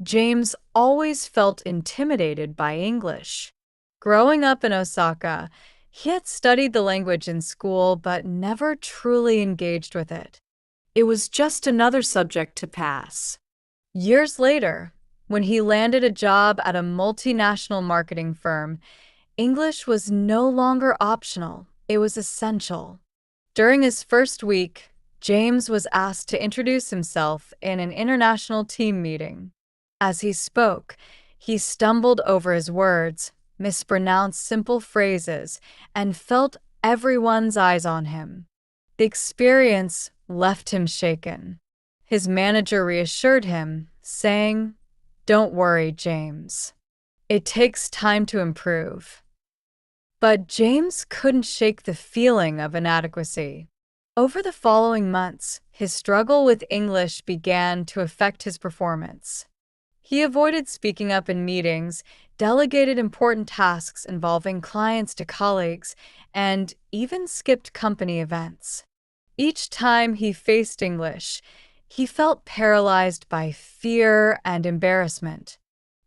James always felt intimidated by English. Growing up in Osaka, he had studied the language in school but never truly engaged with it. It was just another subject to pass. Years later, when he landed a job at a multinational marketing firm, English was no longer optional, it was essential. During his first week, James was asked to introduce himself in an international team meeting. As he spoke, he stumbled over his words, mispronounced simple phrases, and felt everyone's eyes on him. The experience left him shaken. His manager reassured him, saying, "Don't worry, James. It takes time to improve." But James couldn't shake the feeling of inadequacy. Over the following months, his struggle with English began to affect his performance. He avoided speaking up in meetings, delegated important tasks involving clients to colleagues, and even skipped company events. Each time he faced English, he felt paralyzed by fear and embarrassment.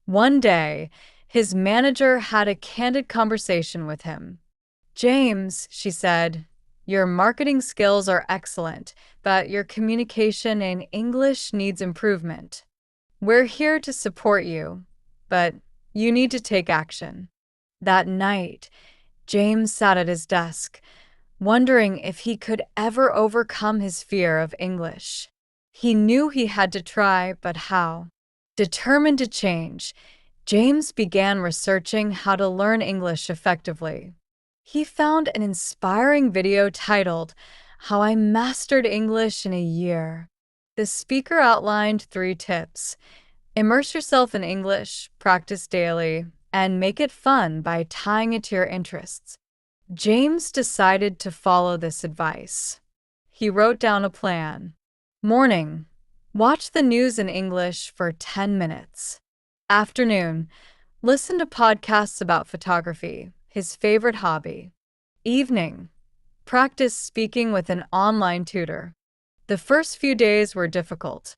One day, his manager had a candid conversation with him. "James," she said, "your marketing skills are excellent, but your communication in English needs improvement. We're here to support you, but you need to take action." That night, James sat at his desk, wondering if he could ever overcome his fear of English. He knew he had to try, but how? Determined to change, James began researching how to learn English effectively. He found an inspiring video titled, "How I Mastered English in a Year." The speaker outlined 3 tips. Immerse yourself in English, practice daily, and make it fun by tying it to your interests. James decided to follow this advice. He wrote down a plan. Morning: watch the news in English for 10 minutes. Afternoon: listen to podcasts about photography, his favorite hobby. Evening: practice speaking with an online tutor. The first few days were difficult.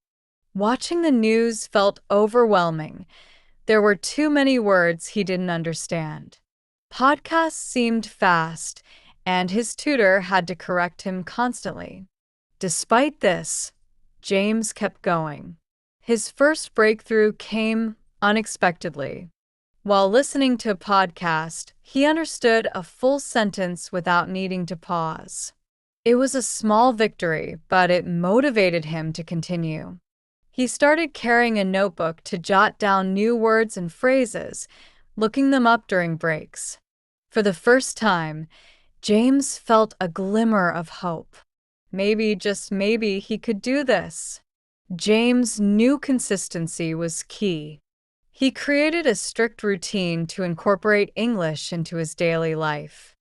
Watching the news felt overwhelming. There were too many words he didn't understand. Podcasts seemed fast, and his tutor had to correct him constantly. Despite this, James kept going. His first breakthrough came unexpectedly. While listening to a podcast, he understood a full sentence without needing to pause. It was a small victory, but it motivated him to continue. He started carrying a notebook to jot down new words and phrases, looking them up during breaks. For the first time, James felt a glimmer of hope. Maybe, just maybe, he could do this. James knew consistency was key. He created a strict routine to incorporate English into his daily life.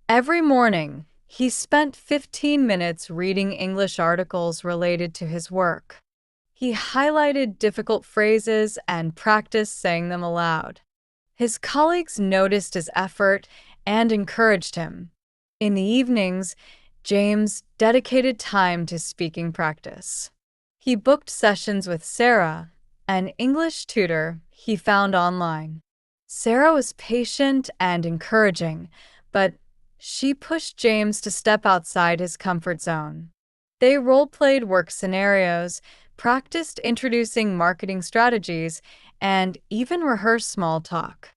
Every morning, he spent 15 minutes reading English articles related to his work. He highlighted difficult phrases and practiced saying them aloud. His colleagues noticed his effort and encouraged him. In the evenings, James dedicated time to speaking practice. He booked sessions with Sarah, an English tutor he found online. Sarah was patient and encouraging, but she pushed James to step outside his comfort zone. They role-played work scenarios, practiced introducing marketing strategies, and even rehearsed small talk.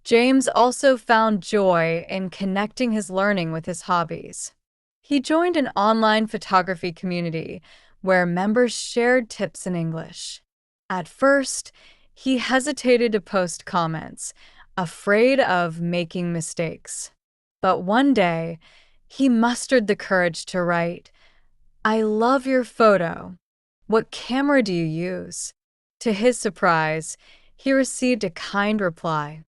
James also found joy in connecting his learning with his hobbies. He joined an online photography community where members shared tips in English. At first, he hesitated to post comments, afraid of making mistakes. But one day, he mustered the courage to write, "I love your photo. What camera do you use?" To his surprise, he received a kind reply.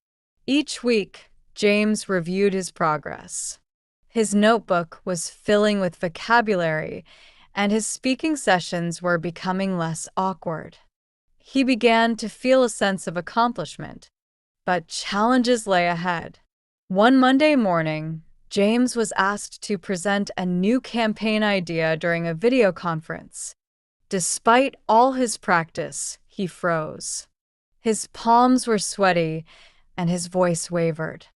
Each week, James reviewed his progress. His notebook was filling with vocabulary, and his speaking sessions were becoming less awkward. He began to feel a sense of accomplishment, but challenges lay ahead. One Monday morning, James was asked to present a new campaign idea during a video conference. Despite all his practice, he froze. His palms were sweaty and his voice wavered.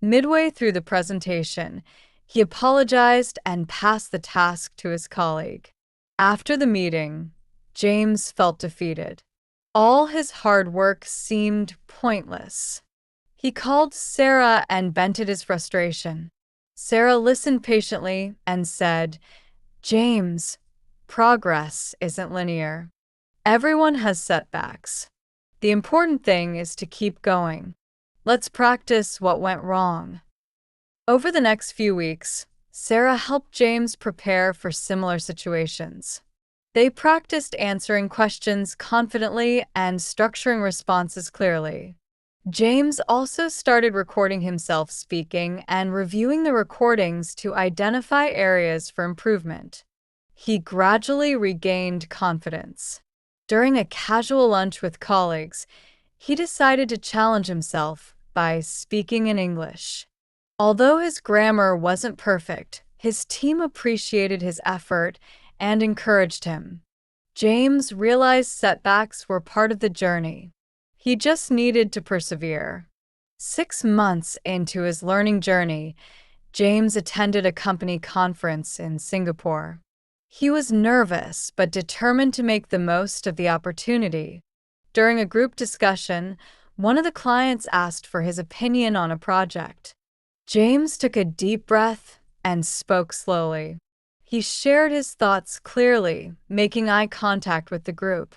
Midway through the presentation, he apologized and passed the task to his colleague. After the meeting, James felt defeated. All his hard work seemed pointless. He called Sarah and vented his frustration. Sarah listened patiently and said, "James, progress isn't linear. Everyone has setbacks. The important thing is to keep going. Let's practice what went wrong." Over the next few weeks, Sarah helped James prepare for similar situations. They practiced answering questions confidently and structuring responses clearly. James also started recording himself speaking and reviewing the recordings to identify areas for improvement. He gradually regained confidence. During a casual lunch with colleagues, he decided to challenge himself by speaking in English. Although his grammar wasn't perfect, his team appreciated his effort and encouraged him. James realized setbacks were part of the journey. He just needed to persevere. 6 months into his learning journey, James attended a company conference in Singapore. He was nervous but determined to make the most of the opportunity. During a group discussion, one of the clients asked for his opinion on a project. James took a deep breath and spoke slowly. He shared his thoughts clearly, making eye contact with the group.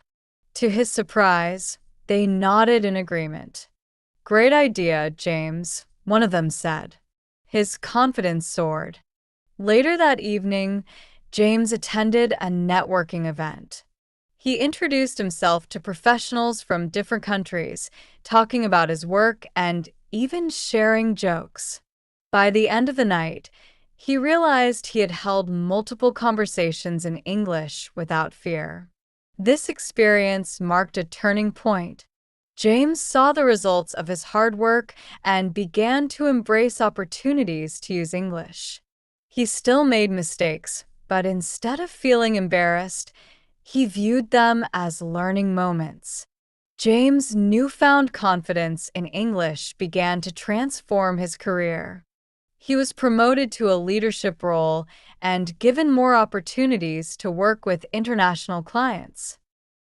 To his surprise, they nodded in agreement. "Great idea, James," one of them said. His confidence soared. Later that evening, James attended a networking event. He introduced himself to professionals from different countries, talking about his work and even sharing jokes. By the end of the night, he realized he had held multiple conversations in English without fear. This experience marked a turning point. James saw the results of his hard work and began to embrace opportunities to use English. He still made mistakes, but instead of feeling embarrassed, he viewed them as learning moments. James' newfound confidence in English began to transform his career. He was promoted to a leadership role and given more opportunities to work with international clients.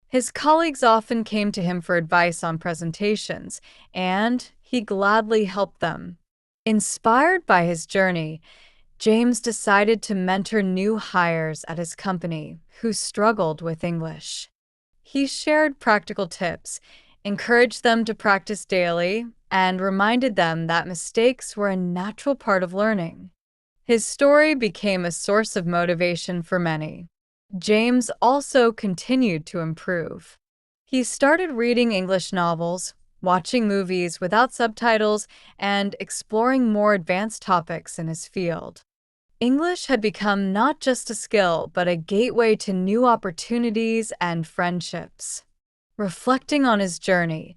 His colleagues often came to him for advice on presentations, and he gladly helped them. Inspired by his journey, James decided to mentor new hires at his company who struggled with English. He shared practical tips, encouraged them to practice daily, and reminded them that mistakes were a natural part of learning. His story became a source of motivation for many. James also continued to improve. He started reading English novels, watching movies without subtitles, and exploring more advanced topics in his field. English had become not just a skill, but a gateway to new opportunities and friendships. Reflecting on his journey,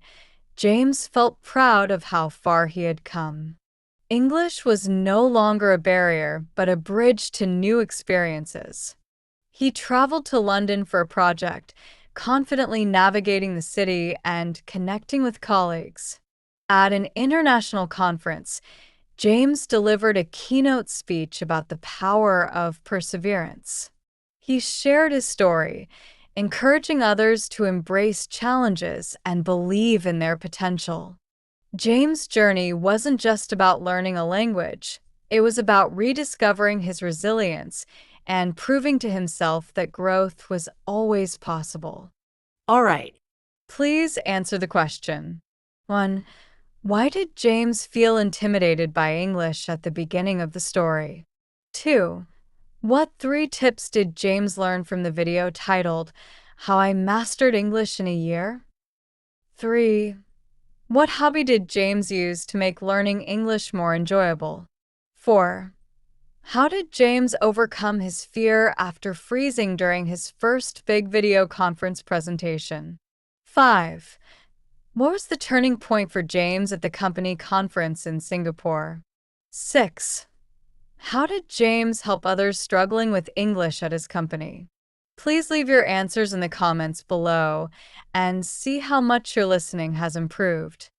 James felt proud of how far he had come. English was no longer a barrier, but a bridge to new experiences. He traveled to London for a project, confidently navigating the city and connecting with colleagues. At an international conference, James delivered a keynote speech about the power of perseverance. He shared his story, encouraging others to embrace challenges and believe in their potential. James' journey wasn't just about learning a language. It was about rediscovering his resilience and proving to himself that growth was always possible. All right. Please answer the question. 1. Why did James feel intimidated by English at the beginning of the story? 2. What 3 tips did James learn from the video titled, "How I Mastered English in a Year"? 3. What hobby did James use to make learning English more enjoyable? 4. How did James overcome his fear after freezing during his first big video conference presentation? 5. What was the turning point for James at the company conference in Singapore? 6. How did James help others struggling with English at his company? Please leave your answers in the comments below and see how much your listening has improved.